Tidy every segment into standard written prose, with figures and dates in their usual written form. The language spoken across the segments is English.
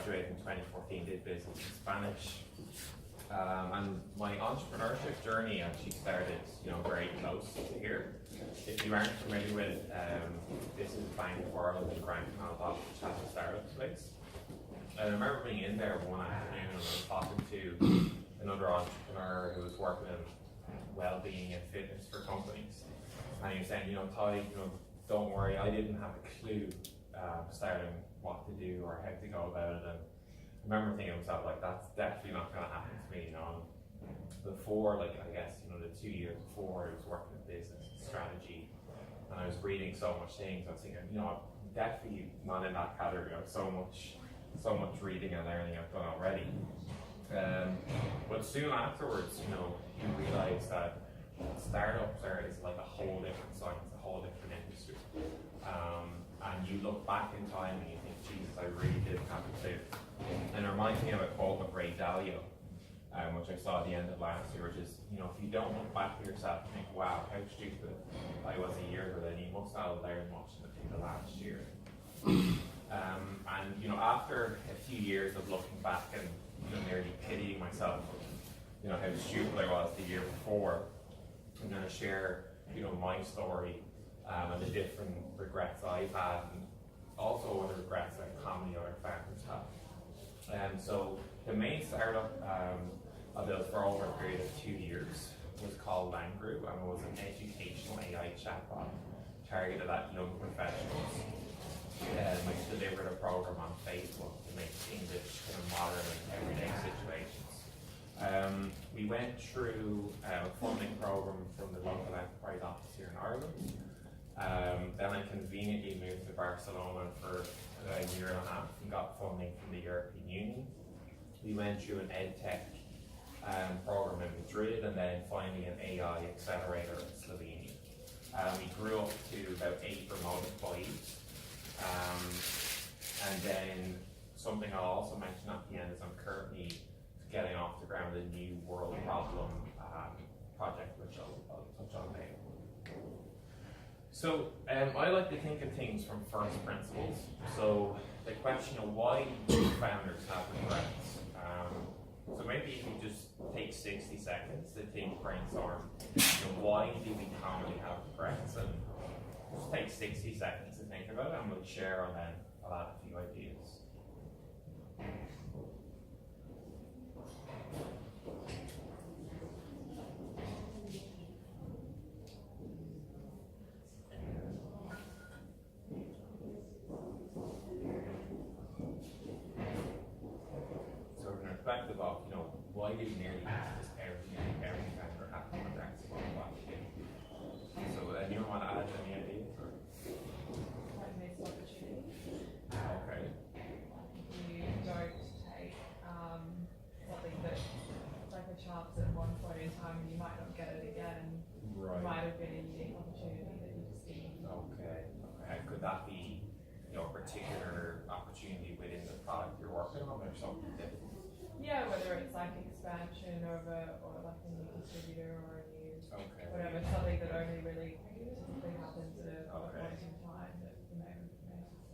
graduated in 2014, did business in Spanish. And my entrepreneurship journey actually started, very close to here. If you aren't familiar with it, this is Bank of Ireland in Grand Canal, which has a startup space. And I remember being in there one afternoon and I was talking to another entrepreneur who was working in well-being and fitness for companies. And he was saying, Tadhg, don't worry, I didn't have a clue starting what to do or how to go about it. And I remember thinking to myself, like, that's definitely not going to happen to me, Before, I guess, the 2 years before, I was working in business and strategy, and I was reading so much things. I was thinking, I'm definitely not in that category. I have so much reading and learning I've done already. But soon afterwards, you realise that startups is like a whole different science, a whole different industry. And you look back in time and you think, Jesus, I really didn't have a clue. And it reminds me of a quote of Ray Dalio, which I saw at the end of last year, which is, if you don't look back at yourself and think, wow, how stupid I was a year ago, then you must not have learned much in the last year. And after a few years of looking back and nearly pitying myself, how stupid I was the year before, I'm going to share, my story and the different regrets I've had, and also the regrets that many other founders have. So the main startup I built for over a period of 2 years was called Langroo, and it was an educational AI chatbot targeted at young professionals, which delivered a program on Facebook to make English kind of modern and everyday situations. We went through a funding program from the local enterprise office here in Ireland. Then I conveniently moved to Barcelona for a year and a half and got funding from the European Union. We went through an EdTech program in Madrid, and then finally an AI accelerator in Slovenia. We grew up to about 8 remote employees. And then something I'll also mention at the end is I'm currently getting off the ground a new world problem project, which I'll touch on later. So I like to think of things from first principles. So the question of why do founders have regrets? So maybe if you just take 60 seconds to think, brainstorm, why do we commonly have regrets? And just take 60 seconds to think about it, and we'll share, and then I'll add a few ideas. So in perspective of, why do nearly just every founder have regrets about what they do? So anyone want to add any ideas? Or? Missed opportunity. Okay. You don't take something that, like a chance at one point in time, you might not get it again. Right. It might have been a unique opportunity that you just didn't. Okay. Could that be, a particular opportunity within the product you're working on, or something different? Yeah, whether it's like expansion or like a new distributor or a new whatever, something that only really typically happens at a point in time that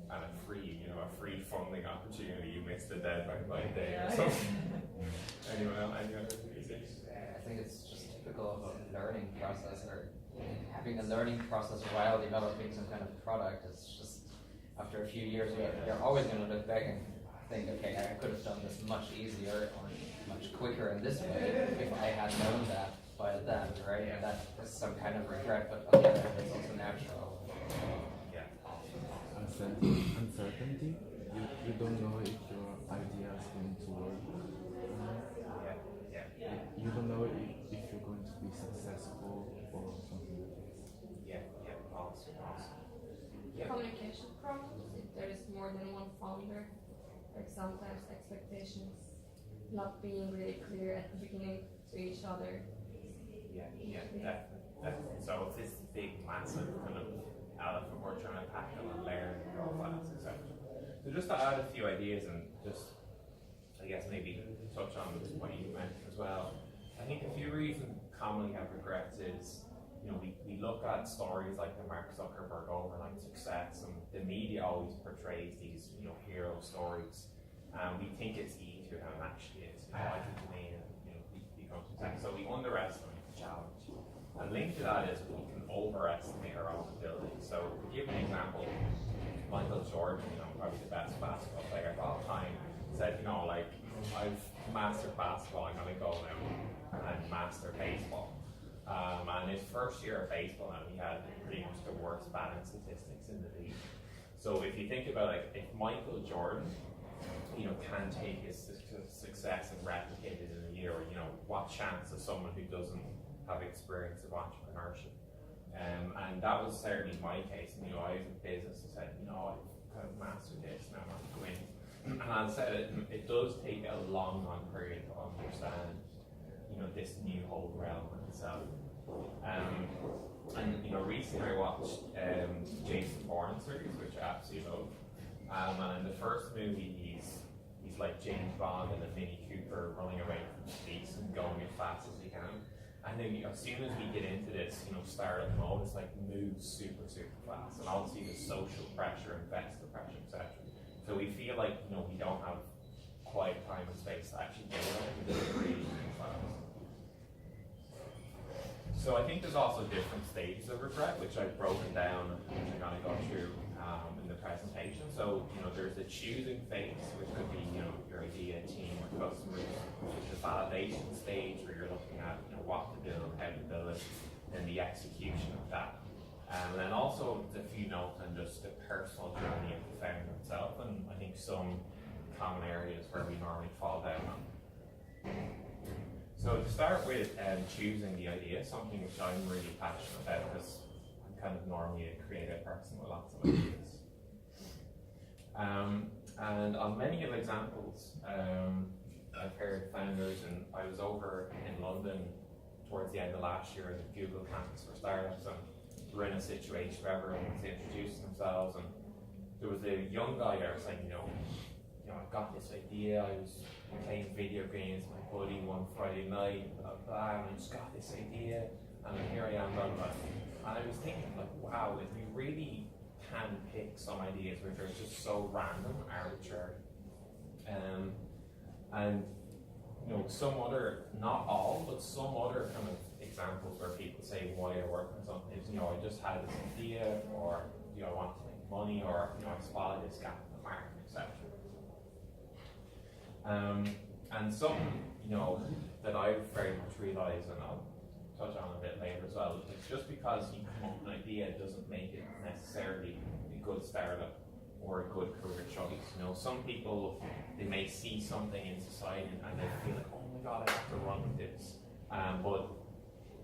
and a free funding opportunity, you missed the deadline by a day or something. Anyone other things? I think it's just typical of a learning process, or having a learning process while developing some kind of product. It's just after a few years, you're always going to look back and think, okay, I could have done this much easier or much quicker in this way if I had known that by then, right? And that is some kind of regret, but on the other hand, it's also natural. Yeah. Uncertainty. You don't know if your idea is going to work. You don't know if you're going to be successful or something like this. Awesome. Communication problems, if there is more than one founder, like sometimes expectations not being really clear at the beginning to each other. Definitely. So it's this big, massive kind of elephant we're trying to tackle and learn and all that, etc. So just to add a few ideas and just, I guess, maybe touch on what you mentioned as well. I think a few reasons commonly have regrets is, we look at stories like the Mark Zuckerberg overnight success, and the media always portrays these, hero stories. We think it's easier than it actually is. You know, I can come in and become successful. So we underestimate the challenge. And linked to that is we can overestimate our own ability. So to give an example, Michael Jordan, probably the best basketball player of all time, said, like, I've mastered basketball, I'm going to go now and master baseball. And his first year of baseball, he had pretty much the worst batting statistics in the league. So if you think about if Michael Jordan, can take his success and replicate it in a year, what chance of someone who doesn't have experience of entrepreneurship? And that was certainly my case. I was in business and said, I've kind of mastered this, now I want to go in. And as I said, it does take a long period to understand, this new whole realm in itself. And recently I watched Jason Bourne series, which I absolutely love. And in the first movie, he's like James Bond in a Mini Cooper running away from the police and going as fast as he can. And then as soon as we get into this, startup mode, it's like moves super fast. And obviously the social pressure, investor pressure, etc. So we feel like we don't have quite time and space to actually do it. We do it really fast. So I think there's also different stages of regret, which I've broken down, which I'm going to go through in the presentation. So there's the choosing phase, which could be your idea, team, or customers. The validation stage, where you're looking at what to build, how to build it, and the execution of that. And then also a few notes on just the personal journey of the founder itself, and I think some common areas where we normally fall down on. So to start with, choosing the idea, something which I'm really passionate about, because I'm kind of normally a creative person with lots of ideas. And on many of examples, I've heard founders, and I was over in London towards the end of last year at the Google campus for startups, and we're in a situation where everyone was introducing themselves, and there was a young guy there saying, I've got this idea, I was playing video games with my buddy one Friday night, blah, blah, and I just got this idea, and here I am, blah, blah. And I was thinking, wow, if we really can pick some ideas which are just so random, arbitrary, and some other, not all, but some other kind of examples where people say why I work on something is, I just had this idea, or I want to make money, or I spotted this gap in the market, etc. And something, that I've very much realized, and I'll touch on a bit later as well, it's just because you come up with an idea doesn't make it necessarily a good startup or a good career choice. Some people, they may see something in society and they feel like, oh my god, I have to run with this. But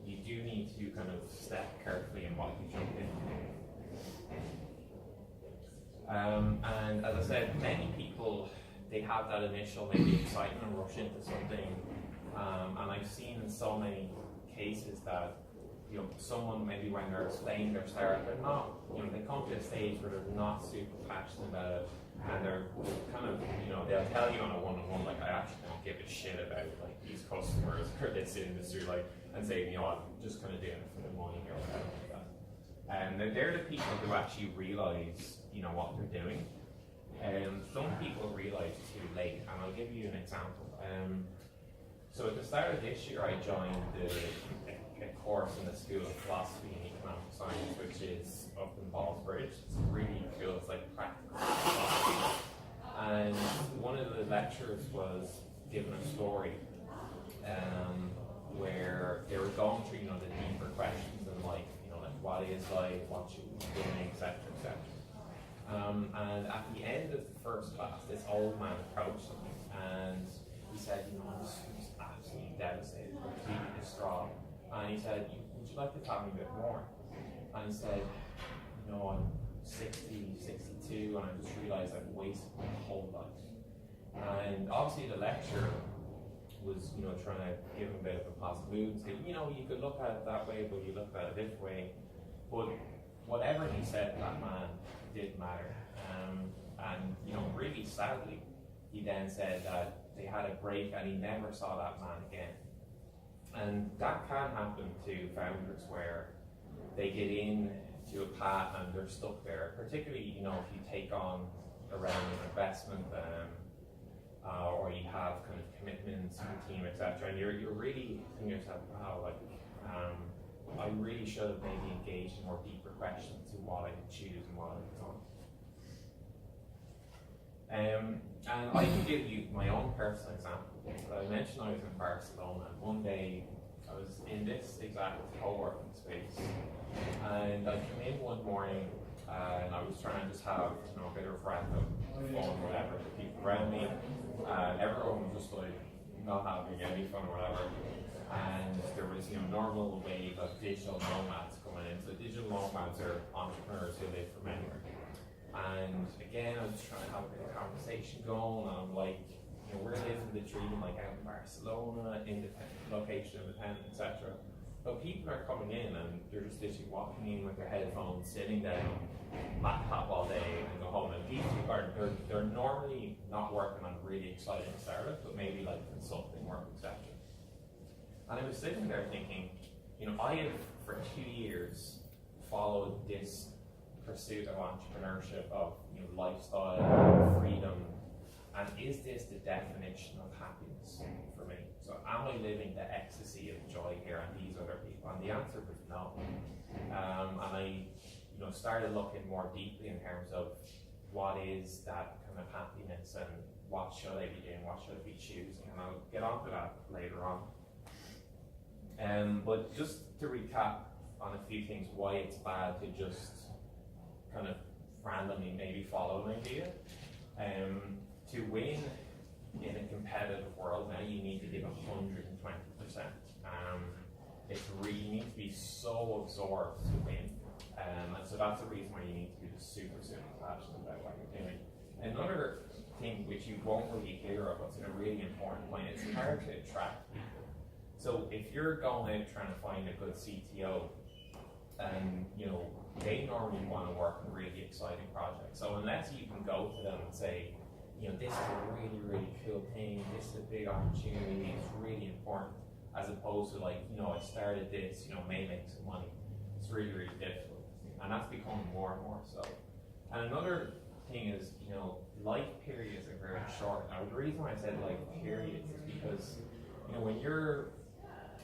you do need to kind of step carefully in what you jump into. And as I said, many people, they have that initial maybe excitement and rush into something. And I've seen in so many cases that someone maybe when they're explaining their startup, they're not, they come to a stage where they're not super passionate about it, and they're kind of, they'll tell you on a one-on-one, I actually don't give a shit about these customers or this industry, and say, I'm just kind of doing it for the money or whatever like that. And they're the people who actually realize, what they're doing. Some people realize too late, and I'll give you an example. So at the start of this year, I joined a course in the School of Philosophy and Economic Science, which is up in Ballsbridge. It's really cool. It's like practical philosophy. And one of the lecturers was given a story where they were going through, the deeper questions in life, what is life, what should we be doing, etc., etc. And at the end of the first class, this old man approached him and he said, I was absolutely devastated, completely distraught. And he said, would you like to tell me a bit more? And he said, I'm 60, 62, and I just realized I've wasted my whole life. And obviously the lecturer was, trying to give him a bit of a positive mood and say, you could look at it that way, but you look at it this way. But whatever he said, that man didn't matter. And really sadly, he then said that they had a break and he never saw that man again. And that can happen to founders where they get into a path and they're stuck there, particularly, if you take on a round of investment, or you have kind of commitments to the team, etc. And you're really thinking to yourself, wow, like, I really should have maybe engaged in more deeper questions to what I could choose and what I could not. And I can give you my own personal example. I mentioned I was in Barcelona, and one day I was in this exact co-working space, and I came in one morning and I was trying to just have a bit of random fun, whatever, with people around me, and everyone was just like not having any fun or whatever. And there was normal wave of digital nomads coming in. So digital nomads are entrepreneurs who live from anywhere. And again, I was trying to have a bit of conversation going, and I'm like, we're living the dream like out in Barcelona, independent, location independent, etc. But people are coming in and they're just literally walking in with their headphones, sitting down, laptop all day, and go home. And people are they're normally not working on really exciting startups, but maybe like consulting work, etc. And I was sitting there thinking, I have for 2 years followed this pursuit of entrepreneurship, of lifestyle, freedom, and is this the definition of happiness for me? So am I living the ecstasy of joy here and these other people? And the answer was no. And I started looking more deeply in terms of what is that kind of happiness, and what should I be doing, what should I be choosing, and I'll get onto that later on. But just to recap on a few things, why it's bad to just kind of randomly maybe follow an idea. To win in a competitive world now, you need to give 120%. It's really, you need to be so absorbed to win. And so that's the reason why you need to be super passionate about what you're doing. Another thing which you won't really hear of, but it's a really important point, it's hard to attract people. So if you're going out trying to find a good CTO, and they normally want to work on really exciting projects. So unless you can go to them and say, this is a really, really cool thing, this is a big opportunity, it's really important, as opposed to like, I started this, may make some money. It's really, really difficult. And that's becoming more and more so. And another thing is, life periods are very short. Now the reason why I said life periods is because, when you're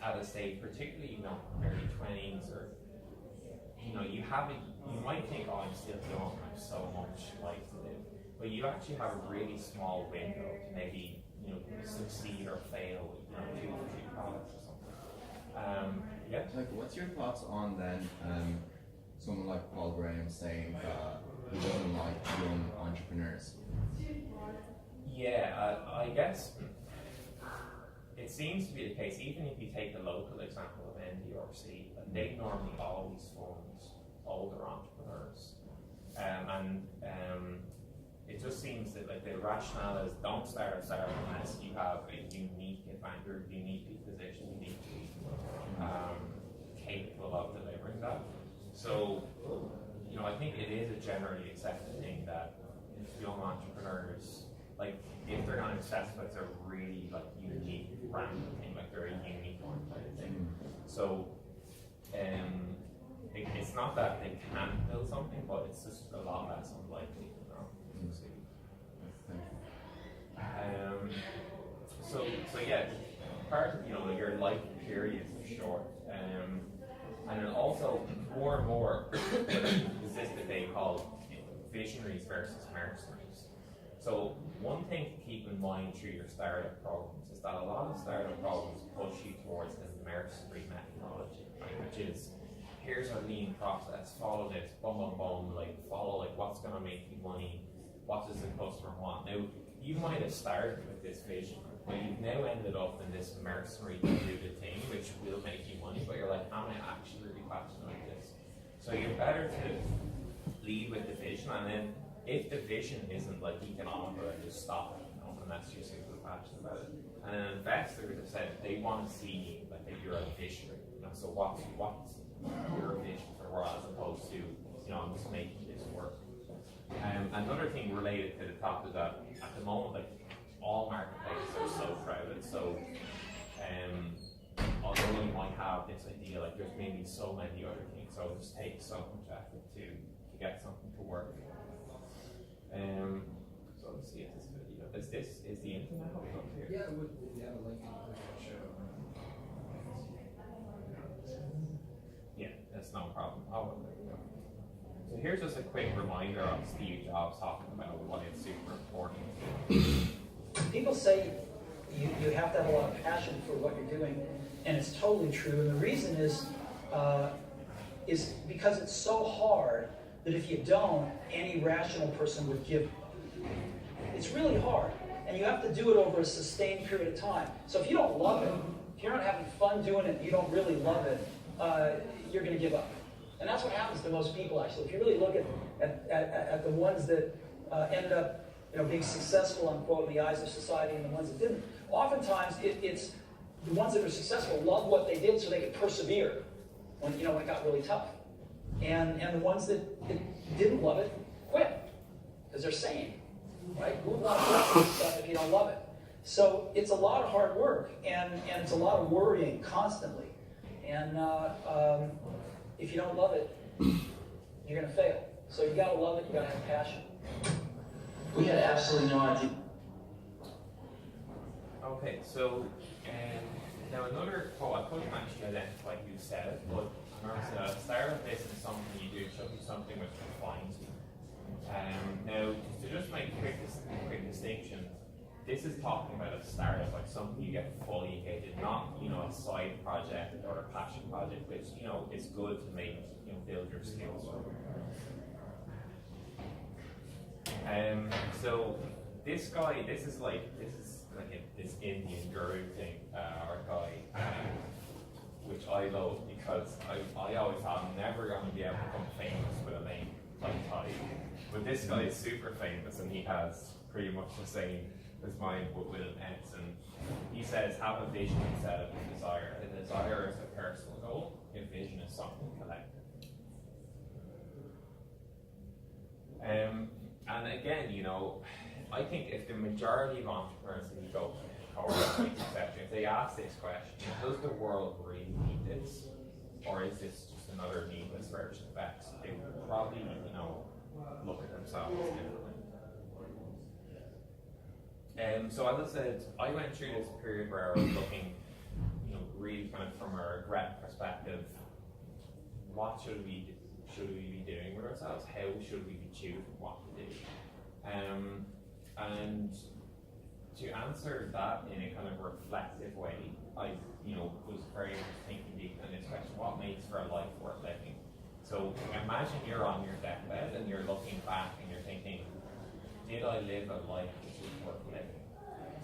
at a stage, particularly, early 20s, or you might think, oh, I'm still young, I have so much life to live. But you actually have a really small window to maybe, succeed or fail with, 2 or 3 products or something. Yeah. Like, what's your thoughts on then, someone like Paul Graham saying that he doesn't like young entrepreneurs? Yeah, I guess it seems to be the case, even if you take the local example of NDRC, they normally always fund older entrepreneurs. It just seems that like the rationale is don't start unless you have a unique advantage, uniquely positioned, uniquely capable of delivering that. So, I think it is a generally accepted thing that young entrepreneurs, like, if they're not accessible, it's a really like unique brand thing, like they're a unicorn type of thing. So, it's not that they can't build something, but it's just a lot less unlikely. So yeah, part of your life period is short, and then also more and more is this debate called visionaries versus mercenaries. So one thing to keep in mind through your startup programs is that a lot of startup programs push you towards the mercenary methodology, right? Which is, here's a lean process, follow this, boom, boom, boom, like follow like what's going to make you money, what does the customer want. Now, you might have started with this vision, but you've now ended up in this mercenary diluted thing, which will make you money, but you're like, am I actually really passionate about this? So you're better to lead with the vision, and then if the vision isn't like economical, then just stop it, unless you're super passionate about it. And then investors have said they want to see like that you're a visionary. So what's your vision for the world, as opposed to, I'm just making this work. Another thing related to the top is that at the moment, like, all marketplaces are so crowded. So, although you might have this idea, like, there's maybe so many other things, so it just takes so much effort to get something to work. So let's see if this video. Is the internet hooked up here? Yeah, we have a link in the show. Yeah, that's no problem. Oh, there we go. So here's just a quick reminder of Steve Jobs talking about why it's super important. People say you have to have a lot of passion for what you're doing, and it's totally true. And the reason is because it's so hard that if you don't, any rational person would give up. It's really hard, and you have to do it over a sustained period of time. So if you don't love it, if you're not having fun doing it, and you don't really love it, you're going to give up. And that's what happens to most people, actually. If you really look at the ones that ended up being successful, unquote, in the eyes of society, and the ones that didn't, oftentimes it's the ones that are successful love what they did so they could persevere when it got really tough. And the ones that didn't love it quit because they're sane, right? Who would want to do this stuff if you don't love it? So it's a lot of hard work, and it's a lot of worrying constantly. And if you don't love it, you're going to fail. So you got to love it. You got to have passion. We had absolutely no idea. Okay, so now another quote, I couldn't actually identify who said it, but a startup isn't something you do, it should be something which defines you. Now, to just make a quick distinction, this is talking about a startup, like something you get fully engaged in, not a side project or a passion project, which is good to make build your skills. So this guy, this is like this Indian guru thing, or guy, which I love because I always thought I'm never going to be able to become famous with a name like Tadhg. But this guy is super famous, and he has pretty much the same as mine, but with an S. And he says, have a vision instead of a desire. A desire is a personal goal. A vision is something collective. And again, I think if the majority of entrepreneurs who go to etc., if they ask this question, does the world really need this, or is this just another needless version of X? They would probably, look at themselves differently. So as I said, I went through this period where I was looking, really kind of from a regret perspective. What should we be doing with ourselves? How should we be choosing what to do? And to answer that in a kind of reflective way, I was very much thinking deep in this question: what makes for a life worth living? So imagine you're on your deathbed and you're looking back and you're thinking, did I live a life which was worth living?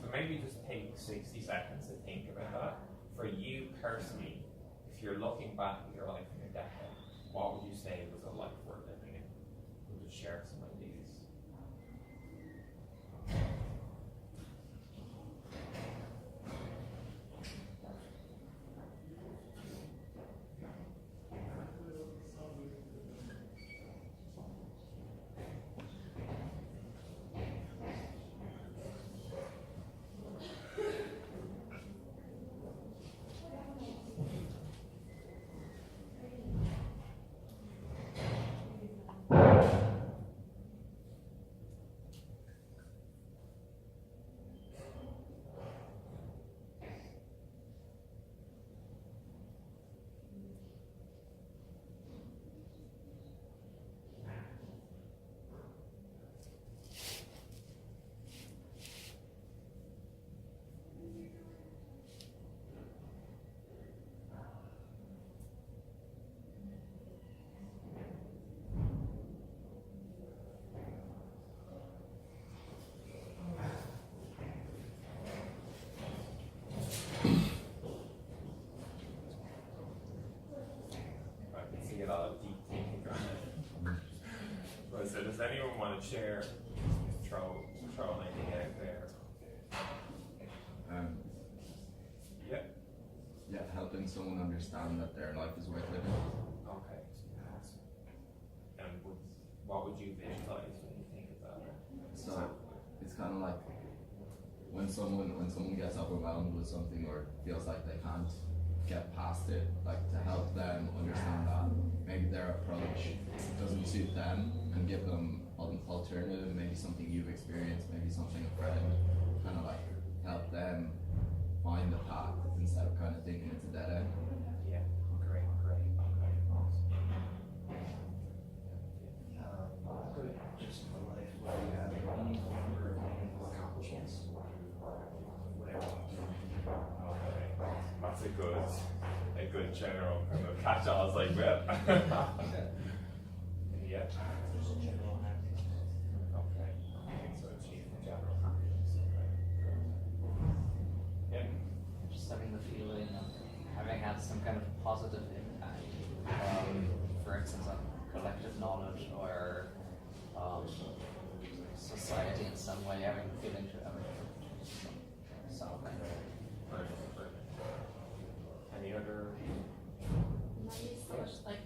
So maybe just take 60 seconds to think about that. For you personally, if you're looking back at your life and your deathbed, what would you say was a life worth living in? We'll just share some ideas. So does anyone want to share, throw an idea out there? Yeah, helping someone understand that their life is worth living. Okay. And what would you visualize when you think of that? So it's kind of like when someone gets overwhelmed with something or feels like they can't get past it, like to help them understand that maybe their approach doesn't suit them and give them alternative, maybe something you've experienced, maybe something a friend, kind of like help them find the path instead of kind of thinking it's a dead end. Yeah, great, okay, awesome. Just in life where you have meaningful accomplishments, whatever. Okay, that's a good general kind of catch-all. I was like, well, yeah. Just a general happiness. Okay, so achieving general happiness. Yeah. Just having the feeling of having had some kind of positive impact, for instance, on collective knowledge or society in some way, having the feeling to have something. Any other? Maybe like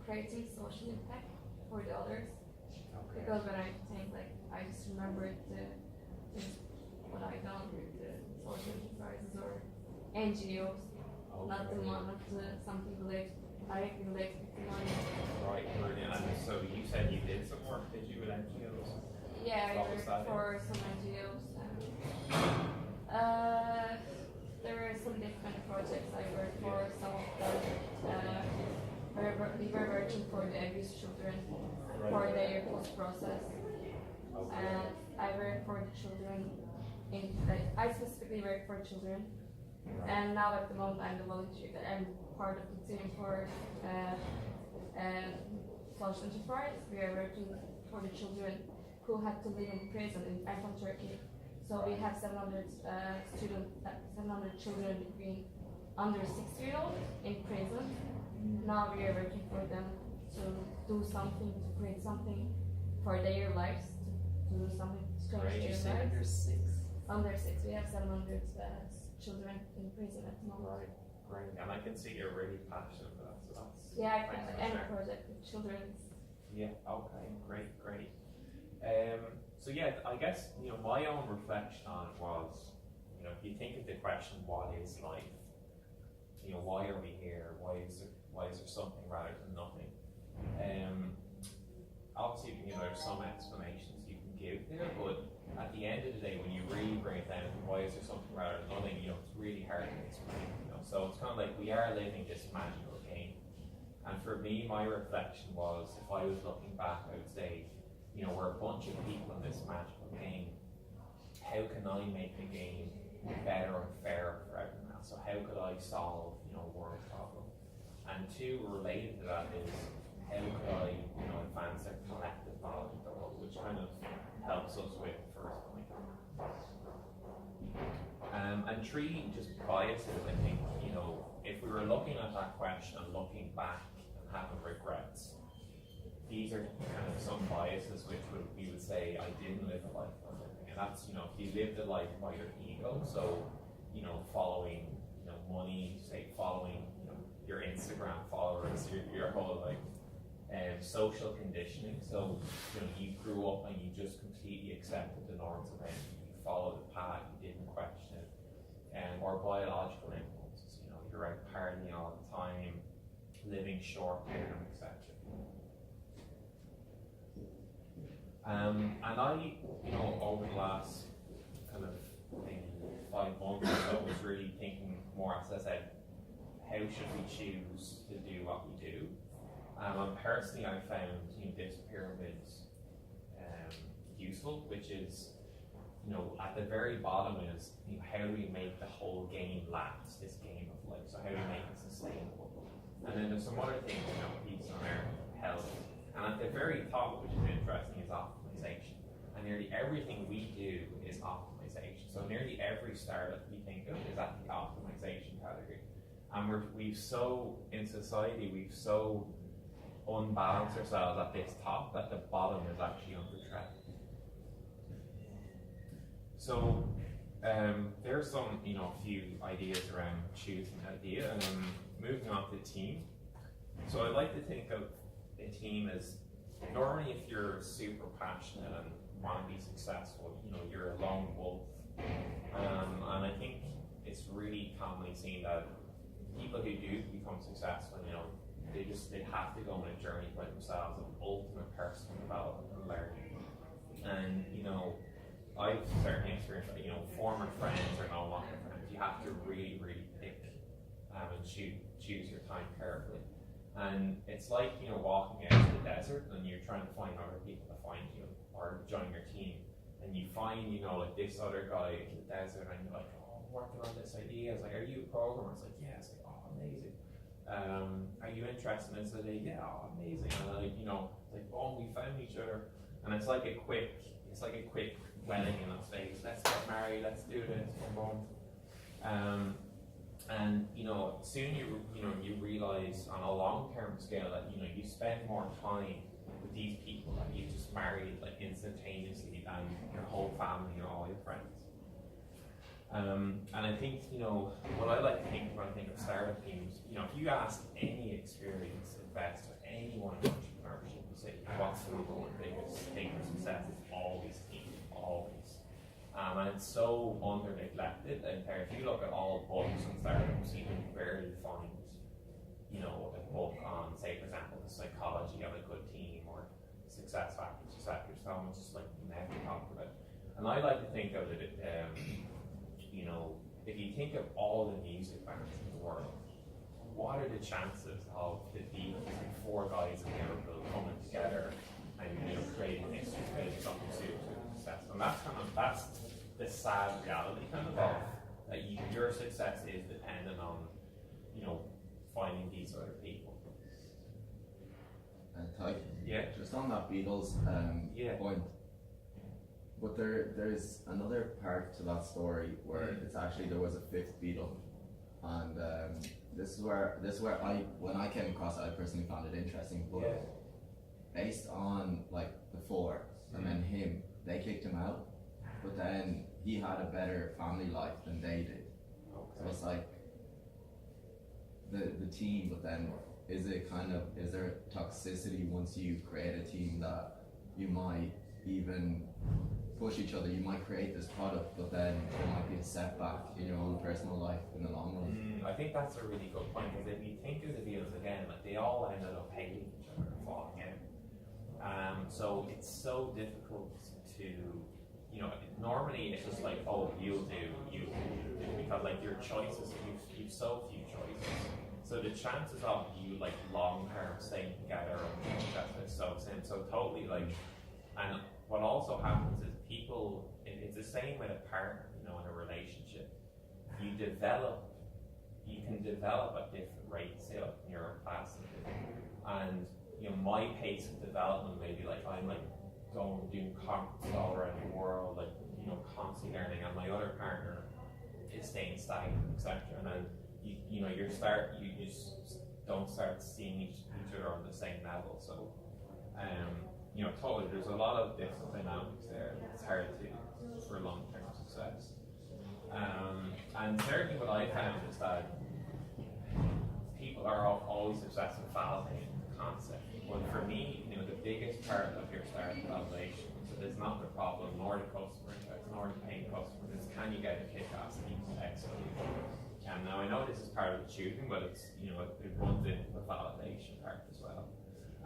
creating social impact for the others. Because when I think, like, I just remember what I've done with the social enterprises or NGOs, not the one of something directly related to money. Right, brilliant. And so you said you did some work, did you, with NGOs? Yeah, I What was worked that? for some NGOs. There were some different projects I worked for. Some of them we were working for the abused children for their post-process. And I work for the children. I specifically work for children. And now at the moment I'm the volunteer. I'm part of the team for social enterprise. We are working for the children who had to live in prison from Turkey. So we have 700 children between under 6-year-old in prison. Now we are working for them to do something, to create something for their lives, to do something to change their lives. Under 6, we have 700 children in prison at the moment. Great, and I can see you're really passionate for that, so that's... Yeah, thanks for any sharing. project with children. Yeah, okay, great. So yeah, I guess, my own reflection on it was, if you think of the question, what is life? Why are we here? Why is there something rather than nothing? Obviously, there's some explanations you can give there, but at the end of the day, when you really bring it down to why is there something rather than nothing, it's really hard to explain. So it's kind of like we are living this magical game. And for me, my reflection was, if I was looking back, I would say, we're a bunch of people in this magical game. How can I make the game better and fairer for everyone else? So how could I solve, world problem? And two, related to that is, how could I, advance a collective knowledge of the world, which kind of helps us with the first point. And three, just biases, I think, if we were looking at that question and looking back and having regrets, these are kind of some biases which we would say, I didn't live a life worth living. And that's, if you lived a life by your ego, so, following, money, say, following, your Instagram followers, your whole, social conditioning. So, you grew up and you just completely accepted the norms of it. You followed the path, you didn't question it. Or biological influences, you're out partying all the time, living short term, etc. And I, over the last kind of maybe 5 months or so, was really thinking more, as I said, how should we choose to do what we do? And personally, I found this pyramid useful, which is, at the very bottom is, how do we make the whole game last, this game of life? So how do we make it sustainable? And then there's some other things, peace on earth, health. And at the very top, which is interesting, is optimization. And nearly everything we do is optimization. So nearly every startup we think of is at the optimization category. And in society, we've so unbalanced ourselves at this top that the bottom is actually under threat. So there's some, few ideas around choosing an idea, and then moving on to team. So I like to think of a team as, normally if you're super passionate and want to be successful, you're a lone wolf. And I think it's really commonly seen that people who do become successful, they have to go on a journey by themselves of ultimate personal development and learning. And, you know, I've certainly experienced that, you know, former friends are no longer friends. You have to really, really pick and choose your time carefully. And it's like, you know, walking out to the desert and you're trying to find other people to find you or join your team. And you find, you know, like this other guy in the desert and you're like, oh, I'm working on this idea. It's like, are you a programmer? It's like, yeah. It's like, oh, amazing. Are you interested in this idea? Yeah, oh, amazing. And like, you know, it's like, oh, we found each other. And it's like a quick wedding in that space. Let's get married, let's do this, boom, boom. And you know, soon you realize on a long-term scale that you know you spend more time with these people that you just married like instantaneously than your whole family or all your friends. And I think you know what I like to think when I think of startup teams. You know, if you ask any experienced investor, anyone in entrepreneurship, you say what's the number one biggest thing for success? It's always team, always. And it's so under neglected. And if you look at all books on startups, you can barely find, you know, a book on, say, for example, the psychology of a good team or success factors, etc. So much just like never talked about. And I like to think of it, you know, if you think of all the music bands in the world, what are the chances of the Beatles, like 4 guys in Liverpool, coming together and you know creating history, creating something super successful? And that's the sad reality kind of that your success is dependent on you know finding these other people. Tadhg, yeah. Just on that Beatles point, but there's another part to that story where it's actually there was a 5th Beatle, and this is where when I came across it, I personally found it interesting. But based on like the 4 and then him, they kicked him out, but then he had a better family life than they did. So it's like the team, but then is there toxicity once you create a team that you might even push each other? You might create this product, but then there might be a setback in your own personal life in the long run. I think that's a really good point, because if you think of the Beatles again, like they all ended up hating each other and falling out. So it's so difficult to, you know, normally it's just like, oh, you do, because like your choices, you've so few choices. So the chances of you like long term staying together and that's so slim. So totally like, and what also happens is people, it's the same with a partner, you know, in a relationship. You can develop at different rates, say like neuroplasticity. And you know, my pace of development may be like I'm like going doing conferences all around the world, like you know, constantly learning, and my other partner is staying stagnant, etc. And then you know you just don't start seeing each other on the same level. So you know, totally there's a lot of different dynamics there. It's hard to for long-term success. And certainly what I found is that people are always obsessed with validating the concept. But for me, you know, the biggest part of your startup validation is not the problem, nor the customer interest, nor the paying customer. It's can you get a kick-ass team excellent? And now I know this is part of the tutoring, but it's, you know, it runs into the validation part as well.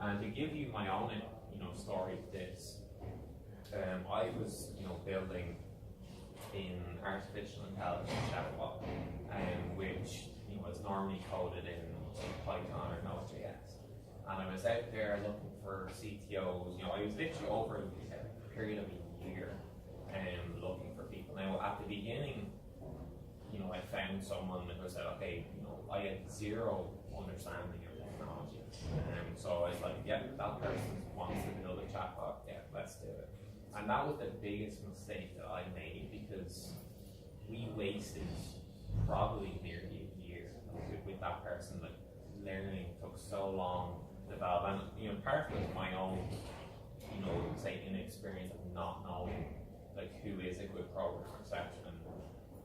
And to give you my own, you know, story of this, I was, you know, building in artificial intelligence chatbot, which you know is normally coded in Python or Node.js. And I was out there looking for CTOs. You know, I was literally over a period of a year, looking for people. Now at the beginning, you know, I found someone that was like, okay, you know, I had zero understanding of technology, so I was like, yeah, that person wants to build a chatbot. Yeah, let's do it. And that was the biggest mistake that I made, because we wasted probably nearly a year with that person. Like learning took so long to develop, and you know, part of it was my own, you know, say inexperience of not knowing like who is a good programmer, etc.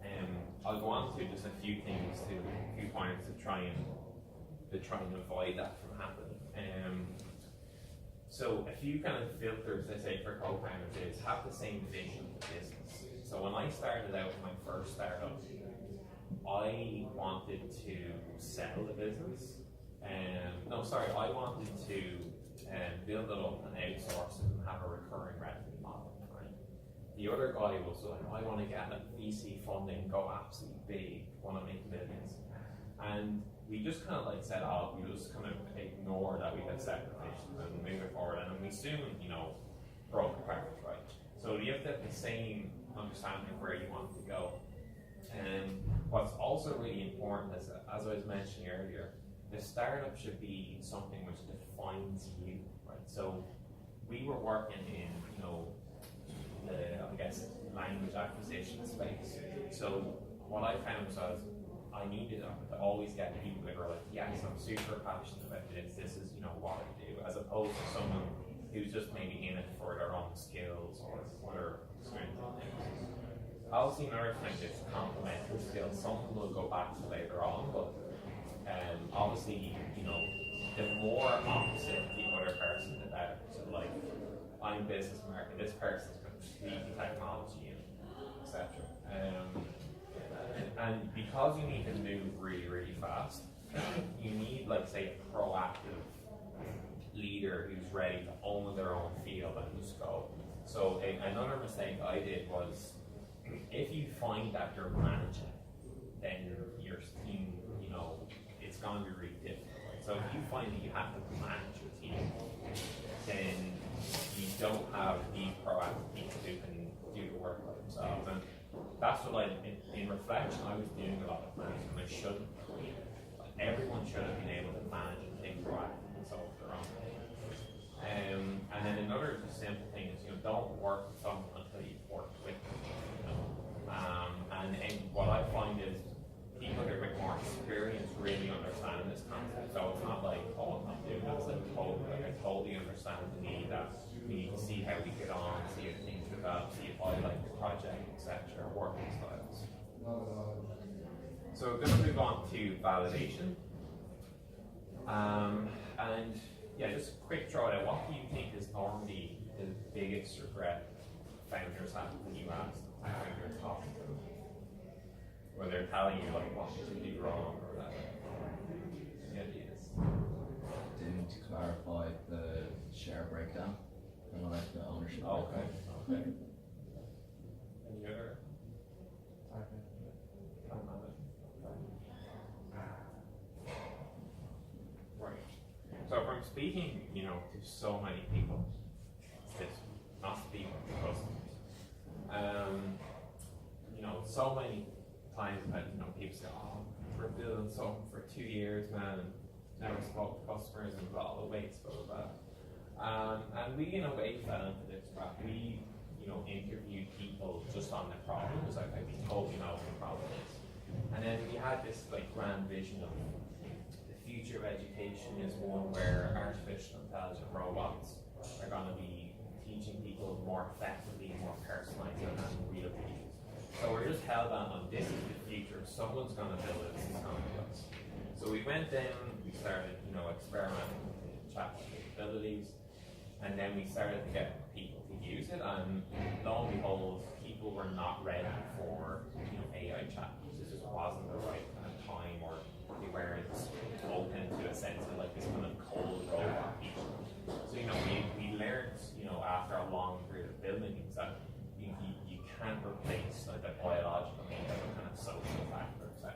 And I'll go on to just a few things, a few points to try and avoid that from happening. So a few kind of filters I say for co-founders is have the same vision of the business. So when I started out with my first startup, I wanted to sell the business. I wanted to build it up and outsource it and have a recurring revenue model. The other guy was like, I want to get like VC funding, go absolutely big, want to make millions. And we just kind of like said, oh, we just kind of ignore that we had separate visions and move it forward. And we soon, you know, broke apart, right? So you have to have the same understanding of where you want to go. And what's also really important is, as I was mentioning earlier, the startup should be something which defines you, right? So we were working in, you know, the, I guess, language acquisition space. So what I found was I needed to always get people that were like, yes, I'm super passionate about this is, you know, what I do, as opposed to someone who's just maybe in it for their own skills or other experience and things. Obviously, in order to make this complementary skills, something will go back to later on, but obviously, you know, the more opposite the other person, the better. So like, I'm business marketing, this person's completely technology, etc. And because you need to move really, really fast, you need, like, say, a proactive leader who's ready to own their own field and just go. So another mistake I did was, if you find that you're managing, then your team, you know, it's going to be really difficult. Right? So if you find that you have to manage your team, then you don't have these proactive people who can do the work by themselves. And that's what in reflection, I was doing a lot of management. I shouldn't. Like, everyone should have been able to manage and think proactively and solve their own thing. And then another simple thing is, you know, don't work with someone until you've worked with them. You know? And what I find is people who are a bit more experienced really understand this concept. So it's not like, oh, I'm not doing this. I totally understand the need that we need to see how we get on, see if things develop, see if I like the project, etc., working styles. So we're going to move on to validation. And yeah, just a quick throw out. What do you think is normally the biggest regret founders have when you ask them when you're talking to them? When they're telling you like what did you do wrong or whatever. Any ideas? Didn't clarify the share breakdown and like the ownership. Okay. Any other? Right. So from speaking, you know, to so many people, it's not speaking to customers. You know, so many times that, you know, people say, oh, we're building something for 2 years, man, and never spoke to customers and blah, blah, wait, blah, blah. And we, in a way, fell into this trap. We, you know, interviewed people just on their problems, like we totally know what the problem is. And then we had this like grand vision of the future of education is one where artificial intelligent robots are going to be teaching people more effectively, more personalized, and having real people. So we're just held on this is the future. Someone's going to build it. This is going to be us. So we went in, we started, you know, experimenting with chat capabilities, and then we started to get people to use it. And lo and behold, people were not ready for, you know, AI chat. This just wasn't the right kind of time, or they weren't open to a sense of like this kind of cold robot feature. So, you know, we learned, you know, after a long period of building things that you can't replace like the biological need as a kind of social factor, etc.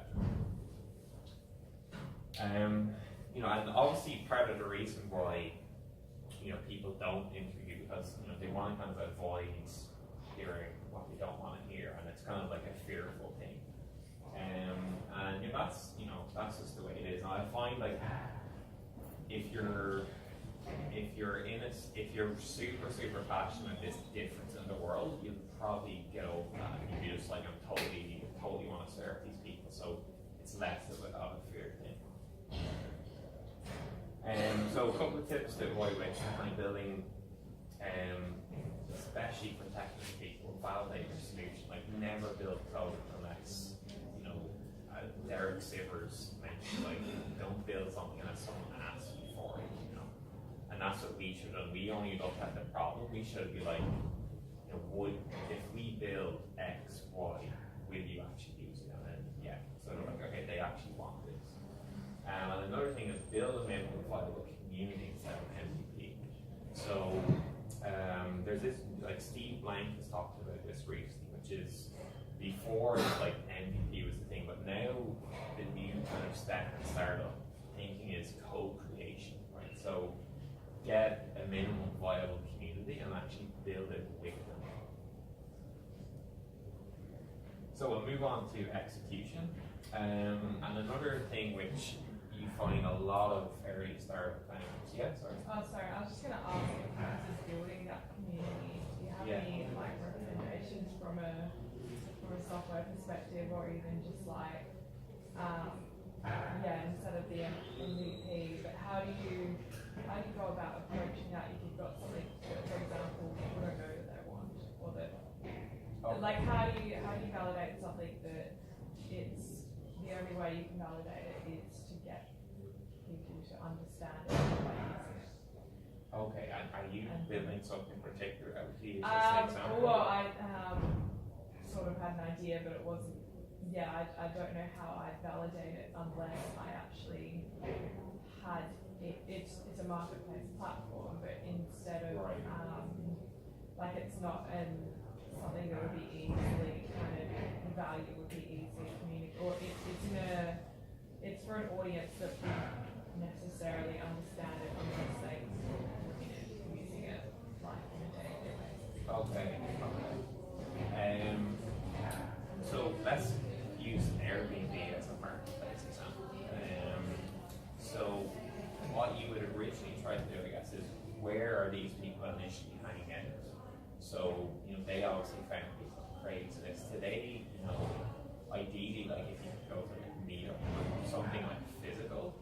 You know, and obviously part of the reason why, you know, people don't interview because, you know, they want to kind of avoid hearing what they don't want to hear, and it's kind of like a fearful thing. And you know, that's just the way it is. And I find like if you're super passionate this difference in the world, you'll probably get over that and you'll be just like, I'm totally want to serve these people. So it's less of a fear thing. So a couple of tips to avoid waste kind of building, especially for technical people, validate your solution. Like never build code unless, you know, Derek Sivers mentioned, like, don't build something unless someone asks you for it, you know. And that's what we should have done. We only looked at the problem. We should be like, you know, if we build X, Y, will you actually use it? And then yeah, so they're like, okay, they actually want this. And another thing is build a minimum viable community instead of MVP. So There's this, like Steve Blank has talked about this recently, which is before like MVP was the thing, but now the new kind of step in startup thinking is co-creation, right? So get a minimum viable community and actually build it with them. So we'll move on to execution. And another thing which you find a lot of early startup founders, yeah, sorry. Oh, sorry, I was just going to ask in terms of building that community, do you have any like recommendations from a software perspective, or even just like, instead of the MVP, but how do you go about approaching that if you've got something that, for example, people don't know that they want, or that, like how do you validate something that it's the only way you can validate it is to get people to understand it by using it. Okay, and are you building something particular? Would you use this example? Well, I sort of had an idea, but it wasn't. Yeah, I don't know how I validate it unless I actually had it. It's a marketplace platform, but instead of like it's not something that would be easily kind of value would be easy to communicate, or it's for an audience that wouldn't necessarily understand it unless they using it like on a day-to-day basis. Okay. So let's use Airbnb as a marketplace example. So what you would originally try to do, I guess, is where are these people initially hanging out? So, they obviously found people on Craigslist. Today, ideally, like if you could go to like meetup or something like physical,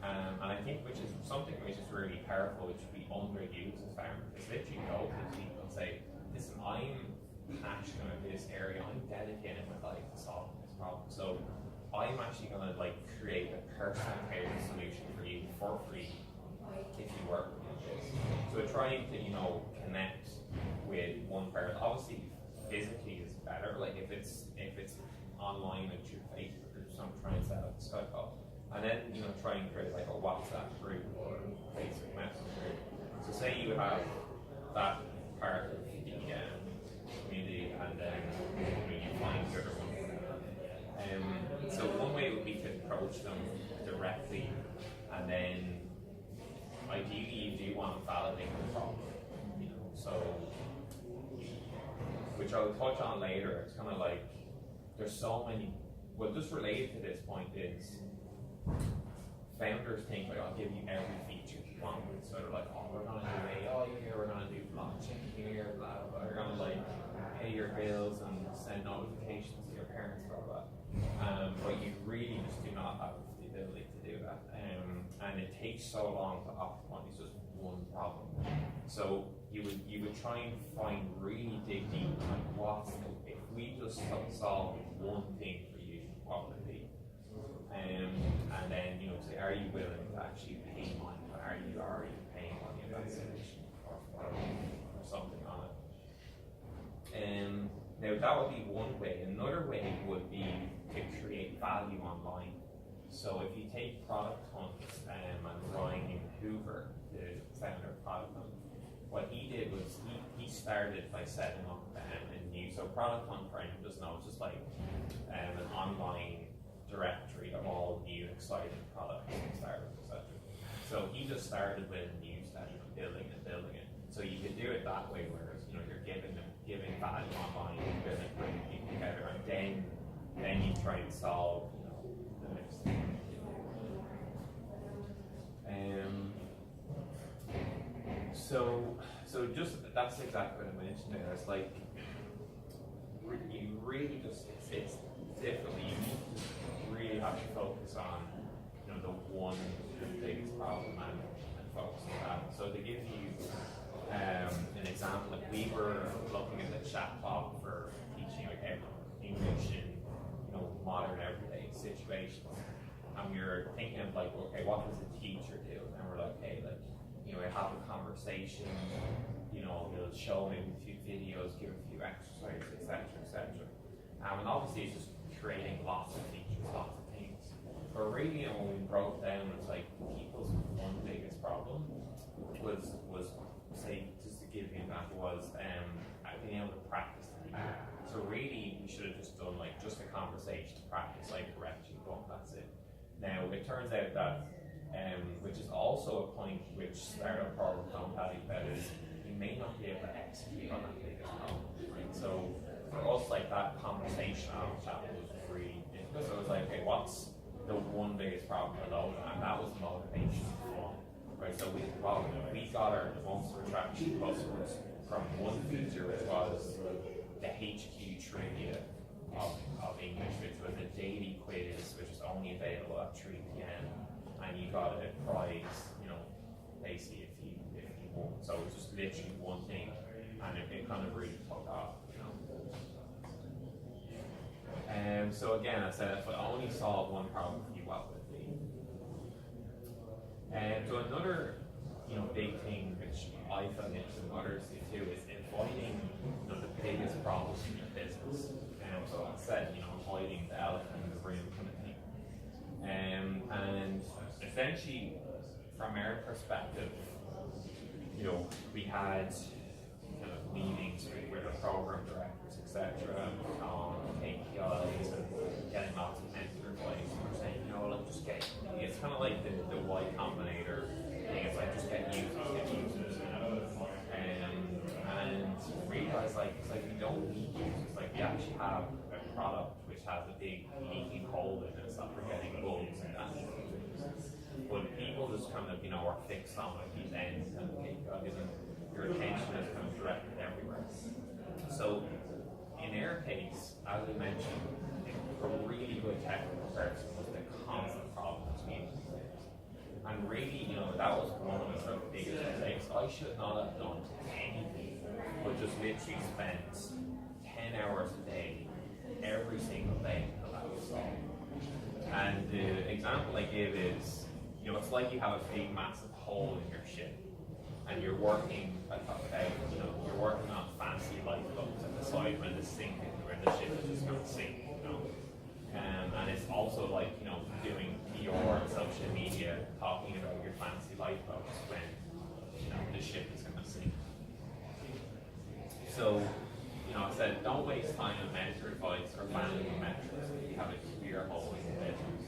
and I think which is something which is really powerful, which would be underused as founders, is literally go to people and say, listen, I'm passionate about this area, I'm dedicating my life to solving this problem. So I'm actually going to create a personal tailored solution for you for free if you work with this. So trying to connect with one person. Obviously, physically is better. Like if it's online and through Facebook or something, trying to set up Skype call, and then try and create like a WhatsApp group or Facebook Messenger group. So say you have that part of the community, and then you find the other one. So one way would be to approach them directly, and then ideally you do want to validate the problem. So which I'll touch on later. It's kind of like there's so many. Well, just related to this point is founders think like I'll give you every feature you want. So they're like, oh, we're gonna do AI here, we're gonna do blockchain here, blah blah. We're gonna pay your bills and send notifications to your parents, blah blah. But you really just do not have the ability to do that, and it takes so long to optimize just one problem. So you would try and find really dig deep like if we just solve one thing for you, what would it be? And then say, are you willing to actually pay money? Are you already paying money in that solution or something on it? Now that would be one way. Another way would be to create value online. So if you take Product Hunt and Ryan Hoover, the founder of Product Hunt, what he did was he started by setting up so Product Hunt, for anyone who doesn't know, it's just like an online directory of all new exciting products and startups, etc. So he just started with a newsletter and building it. So you could do it that way, whereas you're giving value online, bringing people together, and then you try and solve the next thing. So just that's exactly what I mentioned there. It's like you really just it's difficult. You need to really have to focus on the one biggest problem and focus on that. So to give you an example, like we were looking at the chatbot for teaching English in modern everyday situations, and we were thinking of okay, what does a teacher do? And we're like, hey, have a conversation, he'll show maybe a few videos, give a few exercises, etc. And obviously it's just creating lots of features, lots of things. But really, when we broke down, it's like people's one biggest problem was say, just to give you that was being able to practice the feedback. So really, we should have just done like just a conversation to practice, like correct you, but that's it. Now it turns out that, which is also a point which startup programs don't tell you about, is you may not be able to execute on that biggest problem. Right? So for us, like that conversational chat was really difficult. So it was like, okay, what's the one biggest problem alone? And that was motivation for fun. Right, so we got our most attraction customers from one feature, which was the HQ trivia of English, which was a daily quiz, which was only available at 3 p.m. and you got a prize, basically if you won. So it was just literally one thing, and it kind of really took off. So again, I said if I only solve one problem for you, what would it be? So another big thing which I found into others do too is avoiding the biggest problems in your business. So I said, avoiding the elephant in the room kind of thing. And essentially, from our perspective, we had meetings with our program directors, etc., on KPIs and getting lots of mentor advice. And we're saying, just get. It's kind of like the Y Combinator thing. It's like just get users, and realize it's like we don't need users. Like we actually have a product which has a big leaking hole in it, so we're getting bugs and that. But people just kind of are fixed on these ends and KPIs, and your attention is kind of directed everywhere. So in our case, as I mentioned, a really good technical person was the constant problem between. And really, that was one of the biggest mistakes. I should not have done anything, but just literally spent 10 hours a day, every single day, until that was solved. And the example I give is, it's like you have a big, massive hole in your ship, and you're working, you're working on fancy light bulbs at the side when it's sinking, where the ship is just going to sink, and it's also like, doing PR on social media, talking about your fancy light bulbs when, the ship is going to sink. So, I said, don't waste time on mentor advice or finding metrics if you have a clear hole in the business.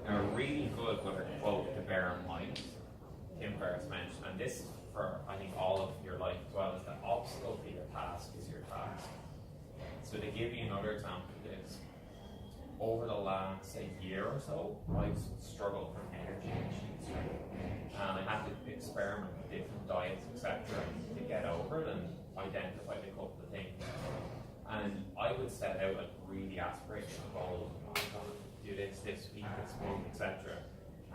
Now, a really good quote to bear in mind, Tim Ferriss mentioned, and this for, I think, all of your life as well, is the obstacle to your task is your task. So to give you another example of this, over the last, say, year or so, I've struggled with energy issues, and I had to experiment with different diets, etc., to get over it and identify a couple of things. And I would set out like really aspirational goals. I'm going to do this week, this month, etc.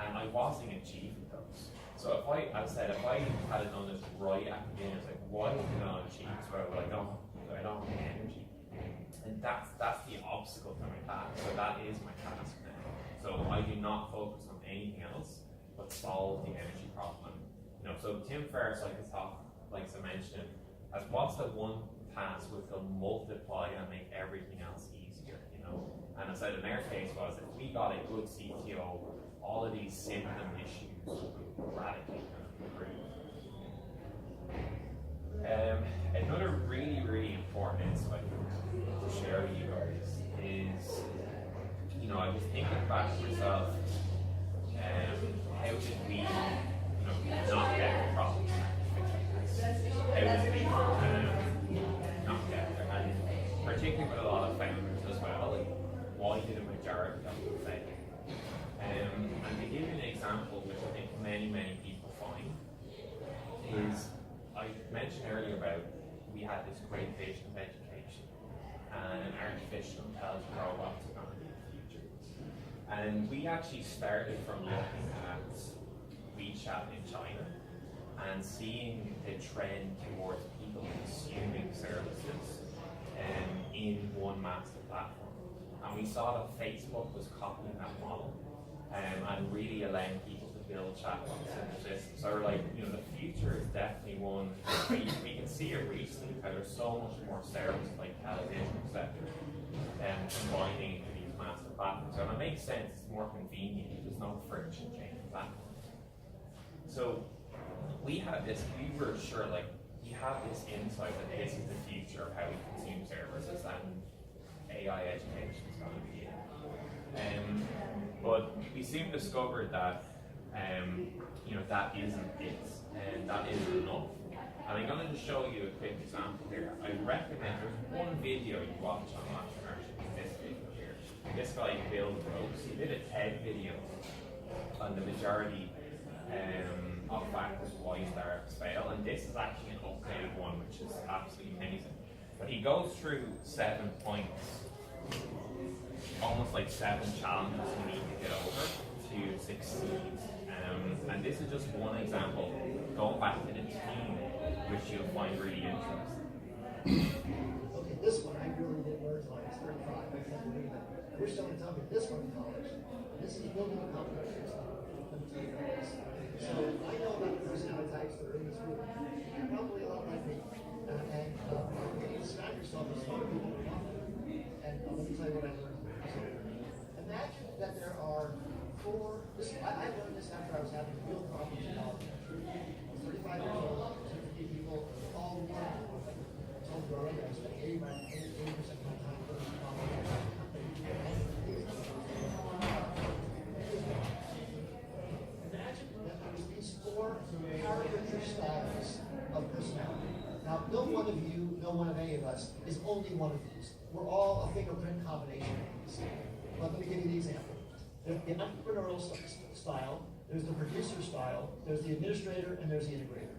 And I wasn't achieving those. So if I had done this right at the beginning, it's like, why did I not achieve this? Well, I don't have the energy. And that's the obstacle to my task. So that is my task now. So I do not focus on anything else but solve the energy problem. So Tim Ferriss, like I mentioned, as what's the one task which will multiply and make everything else easier, And I said in our case was, if we got a good CTO, all of these symptom issues would radically improve. Another really, really important insight to share with you guys is, I was thinking back to myself, how did we, not get the problem? How did we not get there? And particularly with a lot of founders as well, like, why did a majority of them fail? And to give you an example, which I think many people find, is I mentioned earlier about we had this great vision of education and an artificial intelligent robots are going to be the future. And we actually started from looking at WeChat in China and seeing the trend towards people consuming services in one master platform. And we saw that Facebook was copying that model and really allowing people to build chatbots in the system. So we're like, the future is definitely one. We can see it recently how there's so much more services like television, etc., combining into these master platforms. And it makes sense, it's more convenient, there's no friction changing platform. So we were sure, we have this insight that this is the future of how we consume services, and AI education is going to be it. But we soon discovered that that isn't it, and that isn't enough. And I'm going to just show you a quick example here. I recommend there's one video you watch on Entrepreneurship, this video here. This guy, Bill Gross, he did a TED video on the majority of factors why startups fail, and this is actually an updated one, which is absolutely amazing. But he goes through 7 points, almost like 7 challenges you need to get over to succeed. And this is just one example, going back to the team, which you'll find really interesting. Okay, this one I really didn't learn until I was 35. I can't believe it. I wish someone would tell me this one in college. This is building a company. Let me tell you about this. So I know about the personality types that are in this room. You're probably a lot like me. And you need to surround yourself with smart people. And let me tell you what I learned. So imagine that there are 4. I learned this after I was having a real problem in college. I was 35 years old, 250 people, all wonderful. I told you already, I spent 80% of my time working on my company. Imagine that there was these 4 caricature styles of personality. Now, no one of any of us is only one of these. We're all a fingerprint combination of these. But let me give you the example. There's the entrepreneurial style, there's the producer style, there's the administrator, and there's the integrator.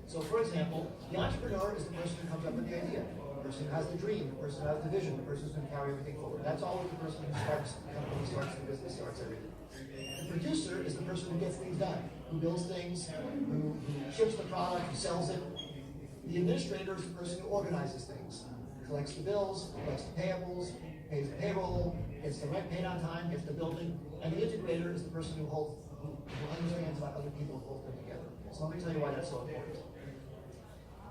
So for example, the entrepreneur is the person who comes up with the idea, the person who has the dream, the person who has the vision, the person who's going to carry everything forward. That's always the person who starts the company, starts the business, starts everything. The producer is the person who gets things done, who builds things, who ships the product, who sells it. The administrator is the person who organizes things, collects the bills, collects the payables, pays the payroll, gets the rent paid on time, gets the building, and the integrator is the person who understands about other people who hold them together. So let me tell you why that's so important.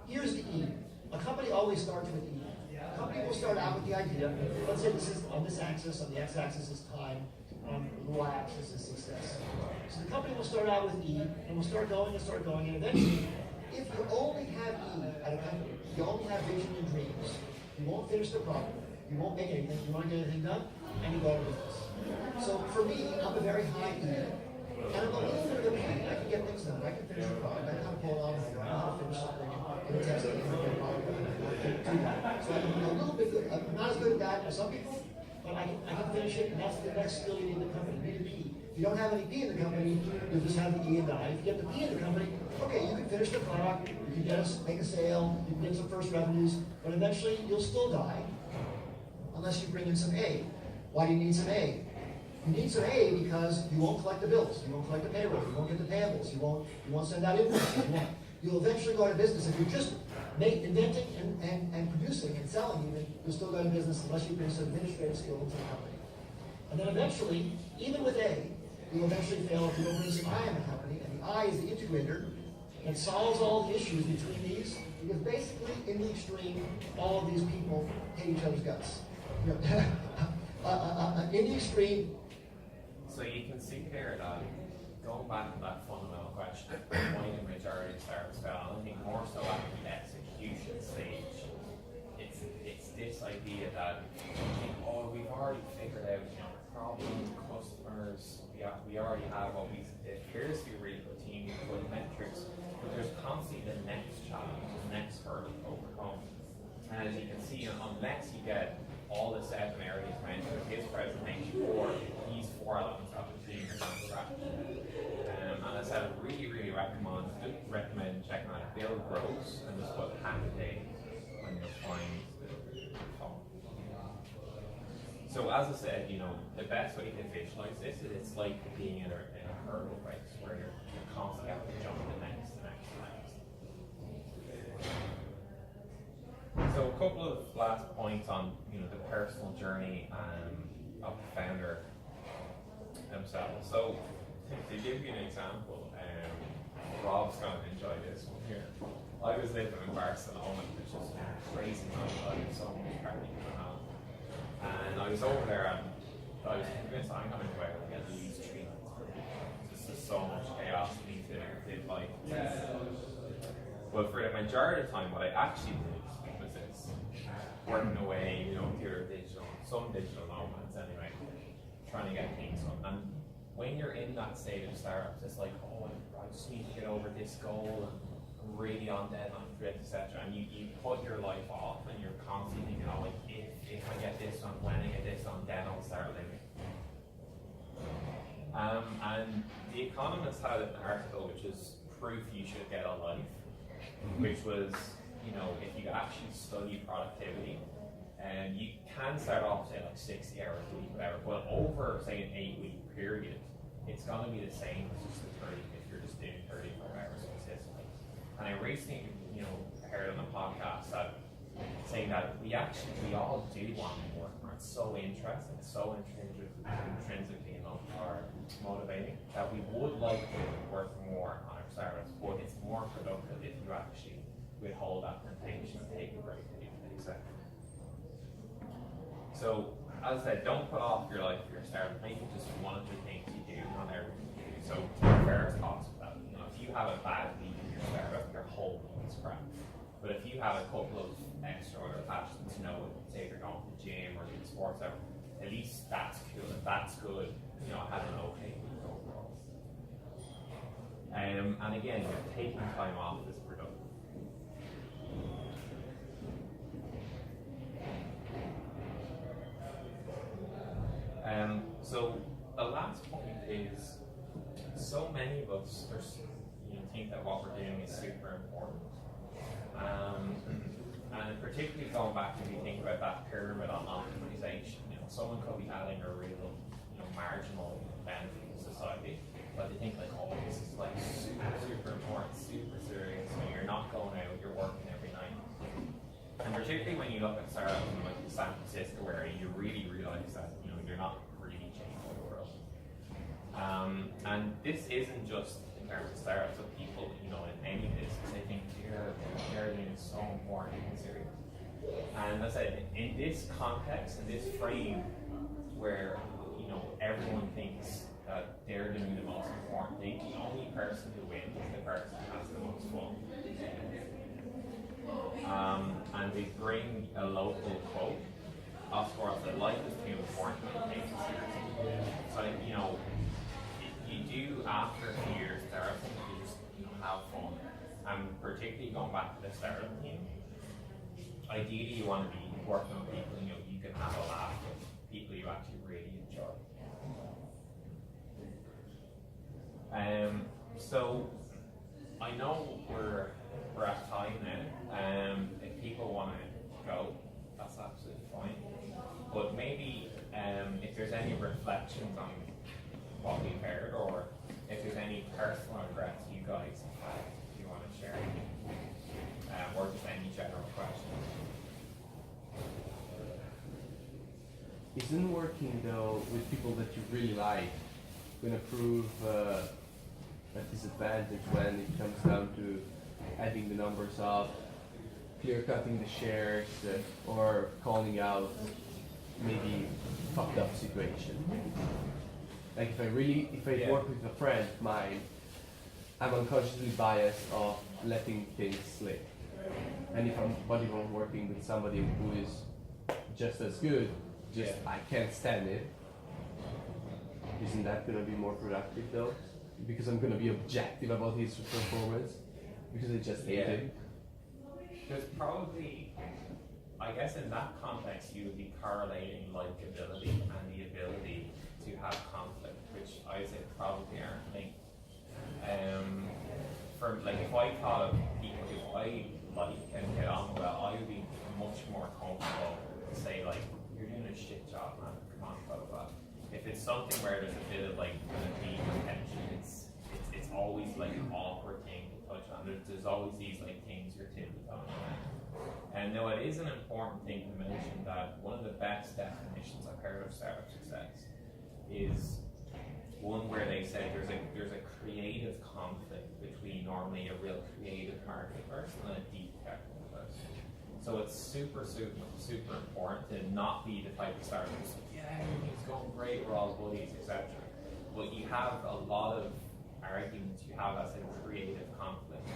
Here's the E. A company always starts with E. A company will start out with the idea. Let's say this is on this axis, on the x-axis is time, on the y-axis is success. So the company will start out with E, and will start going, and eventually, if you only have E at a company, you only have vision and dreams, you won't finish the problem, you won't make anything, you won't get anything done, and you go to business. So for me, I'm a very high E, and I'm a little bit of a P. I can get things done, I can finish a product, I know how to pull it off, I know how to finish something, in a test, and get a product done, I can do that. So I'm a little bit good, I'm not as good at that as some people, but I can finish it, and that's the next skill you need in the company, you need a P. If you don't have any P in the company, you'll just have the E and the I. If you get the P in the company, okay, you can finish the product, you can make a sale, you can get some first revenues, but eventually you'll still die unless you bring in some A. Why do you need some A? You need some A because you won't collect the bills, you won't collect the payroll, you won't get the payables, you won't send out invoices, you'll eventually go out of business. If you're just inventing and producing and selling even, you'll still go out of business unless you bring some administrative skill into the company. And then eventually, even with A, you'll eventually fail if you don't bring some I in the company, and the I is the integrator that solves all the issues between these, because basically, in the extreme, all of these people hate each other's guts. In the extreme. So you can see here that, going back to that fundamental question, why the majority of startups fail, I think more so at the execution stage, it's this idea that, we've already figured out, problem, customers, we already have what it appears to be a really good team, good metrics, but there's constantly the next challenge, the next hurdle to overcome. And as you can see, unless you get all the 7 areas mentioned in his presentation, these 4 elements of the team are from scratch. And as I said, I really recommend checking out Bill Gross and just put hack a day when you'll find the top. So as I said, the best way to visualize this is it's like being in a hurdle race where you're constantly having to jump the next. So a couple of last points on the personal journey of the founder themselves. So to give you an example, Rob's going to enjoy this one here. I was living in Barcelona, which is crazy. I was so much partying going on. And I was over there and I was convinced I'm going to go out and get these treatments. There's just so much chaos we need to live like. But for the majority of the time, what I actually did was this, working away, you know, through some digital nomads anyway, trying to get things done. And when you're in that state of startups, it's like, oh, I just need to get over this goal, and I'm really on deadline for it, etc. And you put your life off, and you're constantly thinking, oh, like, if I get this done, when I get this done, then I'll start living. And The Economist had an article which is proof you should get a life, which was, you know, if you actually study productivity, and you can start off say like 60 hours a week, whatever, but over say an 8-week period, it's going to be the same as just the 30 if you're just doing 35 hours consistently. And I recently, you know, heard on a podcast that saying that we all do want to work more. It's so interesting, it's so intrinsically enough or motivating that we would like to work more on our startups, but it's more productive if you actually withhold that temptation and take a break and accept it. So, as I said, don't put off your life for your startup. Make it just one of the things you do, not everything you do. So, fair cost of that. You know, if you have a bad week in your startup, your whole week is crap. But if you have a couple of extra other passions, you know, say you're going to the gym or doing sports, out, at least that's cool. If that's good, you know, have an okay week overall. And again, taking time off is productive. So the last point is, so many of us think that what we're doing is super important. And particularly going back, if you think about that pyramid on optimization, you know, someone could be adding a real, you know, marginal benefit to society, but they think like, oh, this is like super important, super serious. When you're not going out, you're working every night. And particularly when you look at startups in like the San Francisco area, you really realize that, you know, you're not really changing the world. And this isn't just in terms of startups, of people, you know, in any business. I think sharing is so important and serious. And as I said, in this context, in this frame, where, you know, everyone thinks that they're doing the most important thing, the only person who wins is the person who has the most fun. And they bring a local quote, of course, that life is too important to take it seriously. So, you know, you do after a few years startup, you just, you know, have fun. And particularly going back to the startup team, ideally you want to be working with people, you know, you can have a laugh with, people you actually really enjoy. So I know we're at time now. If people want to go, that's absolutely fine. But maybe if there's any reflections on what we've heard, or if there's any personal regrets you guys have had, if you want to share, or just any general questions. Isn't working though with people that you really like going to prove a disadvantage when it comes down to adding the numbers up, clear cutting the shares, or calling out maybe fucked up situation? Like if I work with a friend of mine, I'm unconsciously biased of letting things slip. And if I'm working with somebody who is just as good, I can't stand it, isn't that going to be more productive though? Because I'm going to be objective about his performance, because I just hate him. There's probably, I guess in that context, you would be correlating likability and the ability to have conflict, which I say probably aren't linked. For like, if I thought of people who I like and get on well, I would be much more comfortable to say like, you're doing a shit job, man. Come on, blah blah blah. If it's something where there's a bit of like kind of deep tension, it's always like an awkward thing to touch on. There's always these like things you're tiptoeing on. And no, it is an important thing to mention that one of the best definitions I've heard of startup success is one where they say there's a creative conflict between normally a real creative market person and a deep technical person. So it's super important to not be the type of startup who's like, yeah, everything's going great, we're all buddies, etc. But you have a lot of arguments you have as a creative conflict.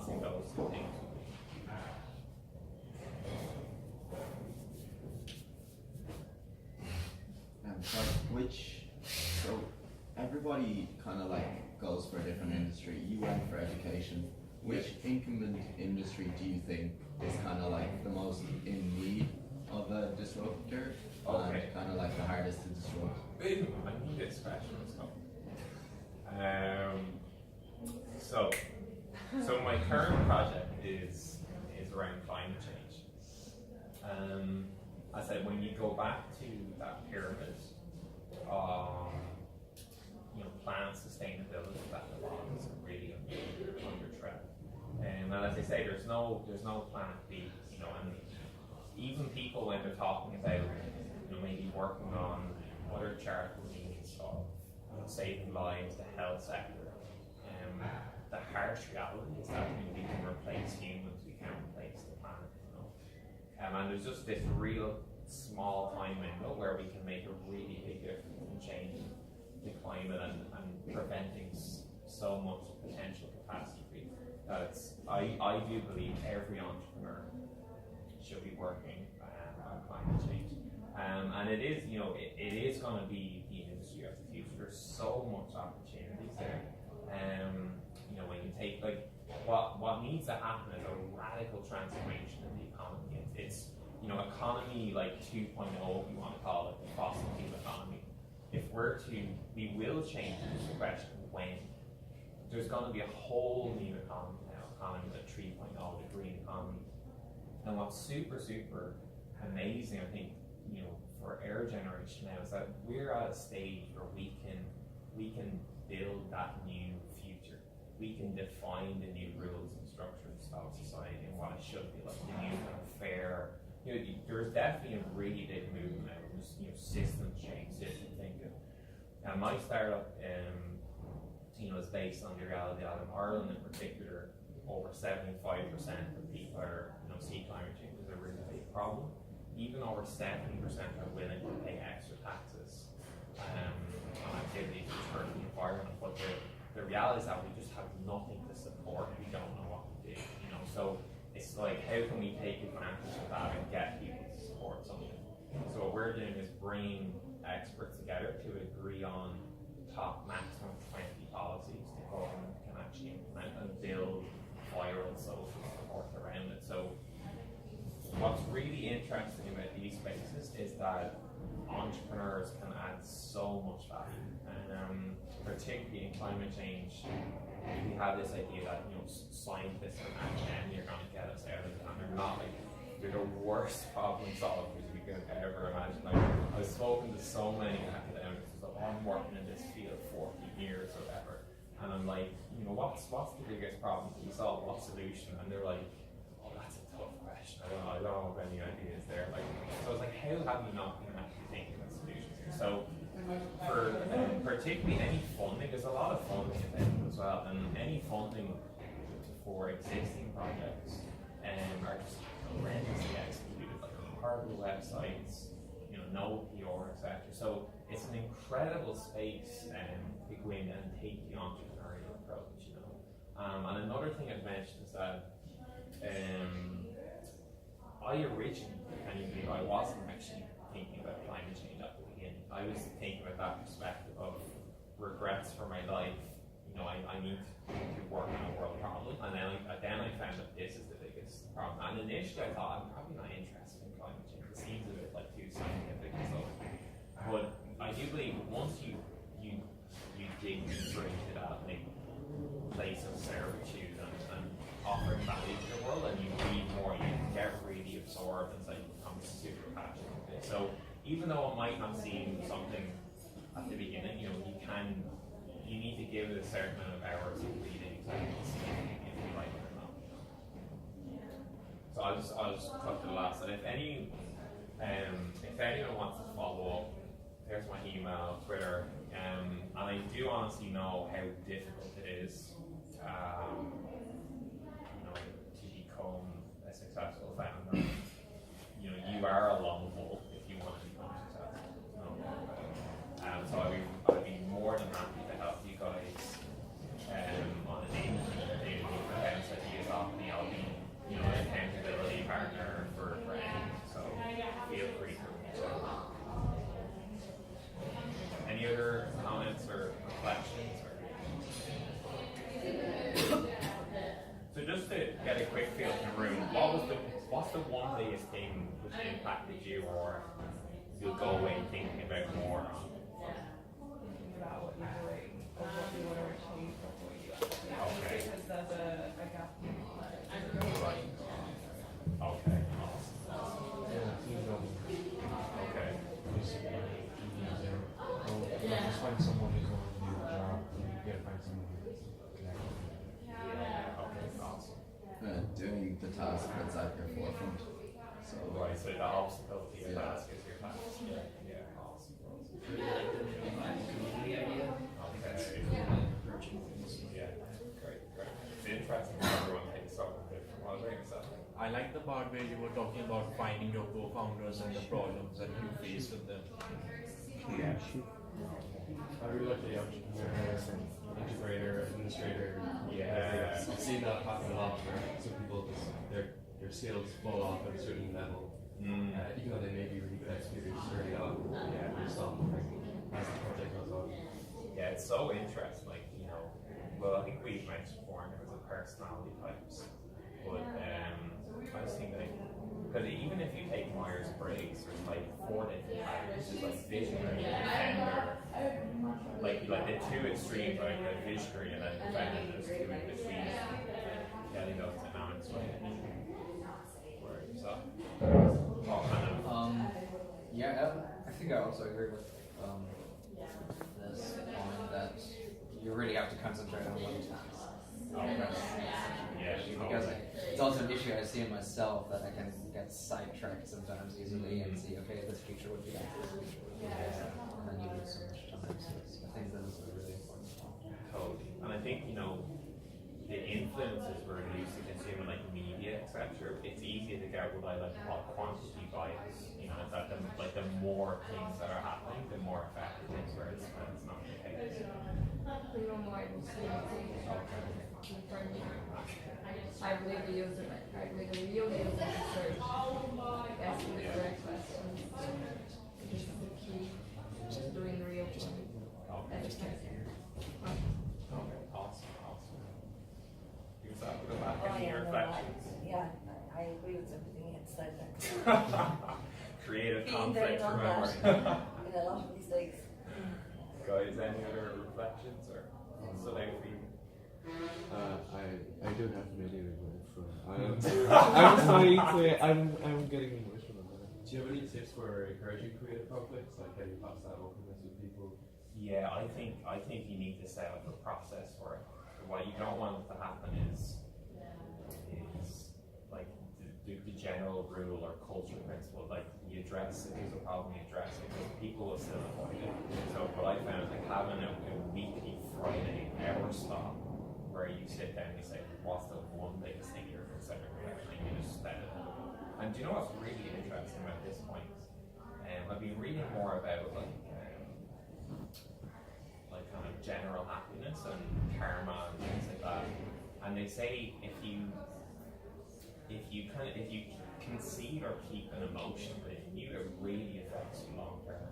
balancing those two things. So everybody kind of like goes for a different industry. You went for education. Which incumbent industry do you think is kind of like the most in need of a disruptor and kind of like the hardest to disrupt? I knew this question was coming. So my current project is around climate change. I said when you go back to that pyramid, plant sustainability that belongs really under threat. And as I say, there's no planet B, and even people when they're talking about maybe working on other charitable means of saving lives, the health sector. The harsh reality is that we can replace humans, we can't replace the planet. And there's just this real small time window where we can make a really big difference in changing the climate and preventing so much potential catastrophe. I do believe every entrepreneur should be working on climate change. And it is, it is going to be the industry of the future. There's so much opportunities there. When you take what needs to happen is a radical transformation in the economy. It's economy like 2.0, if you want to call it, the fossil fuel economy. If we will change the question when. There's going to be a whole new economy now, economy like 3.0, the green economy. And what's super, super amazing, I think, for our generation now is that we're at a stage where we can build that new future. We can define the new rules and structures of society and what it should be like, the new kind of fair. There's definitely a really big movement now, just system change, system thinking. And my startup, is based on the reality that in Ireland in particular, over 75% of people see climate change as a really big problem. Even over 70% are willing to pay extra taxes on activities which hurt the environment. But the reality is that we just have nothing to support. We don't know what to do. So it's like, how can we take advantage of that and get people to support something? So what we're doing is bringing experts together to agree on top maximum 20 policies the government can actually implement and build viral social support around it. So what's really interesting about these spaces is that entrepreneurs can add so much value, and particularly in climate change, we have this idea that scientists and academia are going to get us out of it, and they're not. They're the worst problem solvers we could ever imagine. I've spoken to so many academics. I'm working in this field 40 years or whatever, and I'm like, what's the biggest problem to be solved? What solution? And they're like, oh, that's a tough question. I don't have any ideas there. So I was like, how have you not been actually thinking of solutions here? So for particularly any funding, there's a lot of funding available as well, and any funding for existing projects are just horrendously executed, like horrible websites, no PR, etc. So it's an incredible space to go in and take the entrepreneurial approach, And another thing I've mentioned is that I originally, I wasn't actually thinking about climate change at the beginning. I was thinking about that perspective of regrets for my life. I need to work on a world problem, and then I found that this is the biggest problem. And initially I thought I'm probably not interested in climate change. It seems a bit like too scientific and so. But I do believe once you dig deeper into that place of servitude and offering value to the world, and you read more, you get really absorbed and become super passionate with it. So even though it might not seem something at the beginning, you need to give it a certain amount of hours of reading to see if you like it or not. So I'll just cut to the last. And if anyone wants to follow up, there's my email, Twitter, and I do honestly know how difficult it is, to become a successful founder. You are a lone wolf if you want to become successful. So I'd be more than happy to help you guys on an events that you Any other comments or reflections? So just to get a quick feel in the room, what's the one biggest thing which impacted you, or you'll go away thinking about more on? Thinking about what you're doing or what you want to achieve before you actually Okay. because there's a gap in your life. Right. Okay. Awesome. Okay. Just find someone who's going to do the job. You gotta find someone who's connected. Okay. Awesome. Doing the task that's at your forefront. So Right. So the obstacle to your Yeah. task is your task. Yeah. Awesome. Community idea. Okay. Approaching things. Yeah. Great. It's interesting how everyone takes something different. What about yourself? I like the part where you were talking about finding your co-founders and the problems that you face with them. Yeah. I really like the entrepreneur and integrator, administrator. Yeah. I've seen that happen a lot where some people just their skills fall off at a certain level, even though they may be really good experienced early on. Yeah. They stop as the project goes on. Yeah, it's so interesting. Like, you know, well, I think we've mentioned before in terms of personality types, but I was thinking, like, because even if you take Myers-Briggs, there's like 4 different types. There's like visionary, defender, like the two extremes, right? The visionary and then defender. There's two in between. Getting those dynamics right. So, all kind of. Yeah, I think I also agree with this point that you really have to concentrate on one task. Because it's also an issue I see in myself that I can get sidetracked sometimes easily and see, okay, this feature would be this, this feature would be this, and then you lose so much time. So I think that is a really important point. Totally. And I think, you know, the influences we're used to consuming, like media, etc., it's easy to get what I like to call quantity bias. You know, it's that the more things that are happening, the more effective things, whereas when it's not the case. We don't know able to see I believe the user, I believe the real user research, asking the correct questions, which is the key, just doing the real thing. Okay, awesome. Yourself, go back, any reflections? I agree with everything you had said there. Creative Being very conflict, on remember. that, in a lot of mistakes. Guys, any other reflections or still out for you? I don't have many regrets. I'm trying to. I'm getting emotional about it. Do you have any tips for encouraging creative conflicts, like how you pass that openness with people? Yeah, I think you need to set up a process for it. What you don't want to happen is like the general rule or cultural principle, like you address if there's a problem, you address it, because people will still avoid it. So what I found is like having a weekly Friday hour slot where you sit down and you say, what's the one biggest thing you're considering, and you just set it up. And do you know what's really interesting about this point? I've been reading more about like kind of general happiness and karma and things like that. And they say if you concede or keep an emotion within you, it really affects you long term.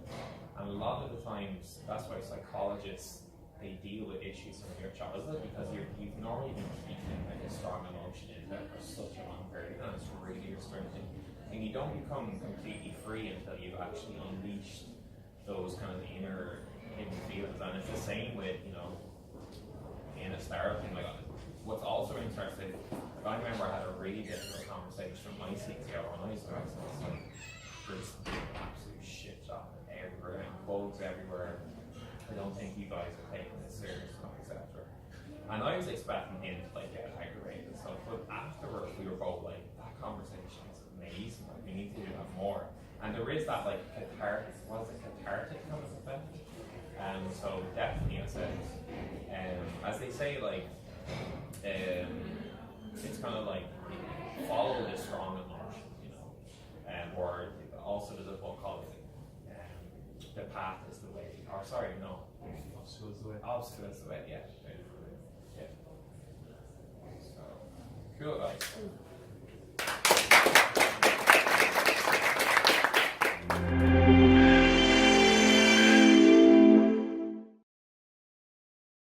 And a lot of the times, that's why psychologists, they deal with issues from your childhood, because you've normally been keeping like a strong emotion in there for such a long period, and it's really restricting. And you don't become completely free until you've actually unleashed those kind of inner hidden feelings. And it's the same with, you know, in a startup thing. Like, what's also interesting, like, I remember I had a really difficult conversation with my CTO when I started. So it's like, there's absolute shit shop everywhere, and bugs everywhere. I don't think you guys are taking this serious enough, etc. And I was expecting him to like get aggravated and stuff, but afterwards we were both like, that conversation is amazing, like we need to do that more. And there is that like cathartic kind of effect. So definitely I said, as they say, like it's kind of like follow the strong emotion, you know, or also there's a book called The Path is the Way. Or sorry, no. Obstacle is the way. Obstacle is the way, yeah. Yeah. So, cool guys.